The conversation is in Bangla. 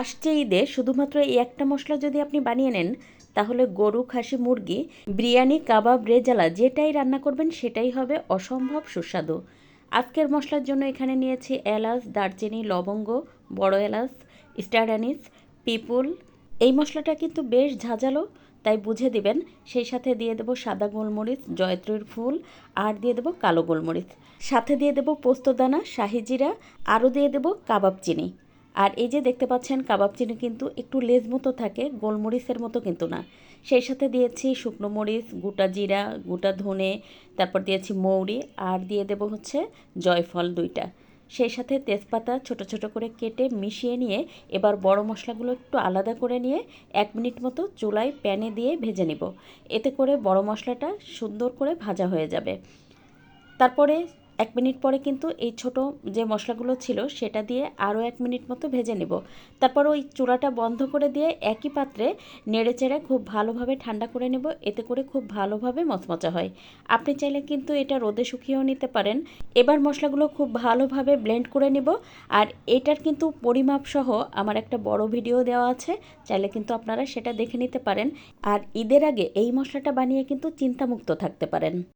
আসছে ঈদে শুধুমাত্র এই একটা মশলা যদি আপনি বানিয়ে নেন, তাহলে গরু, খাসি, মুরগি, বিরিয়ানি, কাবাব, রেজালা যেটাই রান্না করবেন সেটাই হবে অসম্ভব সুস্বাদু। আজকের মশলার জন্য এখানে নিয়েছি এলাচ, দারচিনি, লবঙ্গ, বড় এলাচ, স্টার অ্যানিস, পিপুল। এই মশলাটা কিন্তু বেশ ঝাঁঝালো, তাই বুঝে দিবেন। সেই সাথে দিয়ে দেবো সাদা গোলমরিচ, জয়ত্রীর ফুল, আর দিয়ে দেবো কালো গোলমরিচ। সাথে দিয়ে দেবো পোস্তদানা, শাহি জিরা, আরও দিয়ে দেবো কাবাব চিনি। আর এই যে দেখতে পাচ্ছেন কাবাব চিনি কিন্তু একটু লেজ মতো থাকে, গোলমরিচের মতো কিন্তু না। সেই সাথে দিয়েছি শুকনো মরিচ, গোটা জিরা, গোটা ধনে, তারপর দিয়েছি মৌরি, আর দিয়ে দেবো হচ্ছে জয়ফল 2টা। সেই সাথে তেজপাতা ছোট ছোট করে কেটে মিশিয়ে নিয়ে এবার বড় মশলাগুলো একটু আলাদা করে নিয়ে 1 মিনিট মতো চুলায় প্যানে দিয়ে ভেজে নেব। এতে করে বড় মশলাটা সুন্দর করে ভাজা হয়ে যাবে। তারপরে 1 মিনিট পরে কিন্তু এই ছোট যে মশলাগুলো ছিল সেটা দিয়ে আরও 1 মিনিট মতো ভেজে নেব। তারপর ওই চুলাটা বন্ধ করে দিয়ে একই পাত্রে নেড়েচেড়ে খুব ভালোভাবে ঠান্ডা করে নেব। এতে করে খুব ভালোভাবে মচমচা হয়। আপনি চাইলে কিন্তু এটা রোদে শুকিয়েও নিতে পারেন। এবার মশলাগুলো খুব ভালোভাবে ব্লেন্ড করে নেব। আর এটার কিন্তু পরিমাপ সহ আমার একটা বড় ভিডিও দেওয়া আছে, চাইলে কিন্তু আপনারা সেটা দেখে নিতে পারেন। আর ঈদের আগে এই মশলাটা বানিয়ে কিন্তু চিন্তামুক্ত থাকতে পারেন।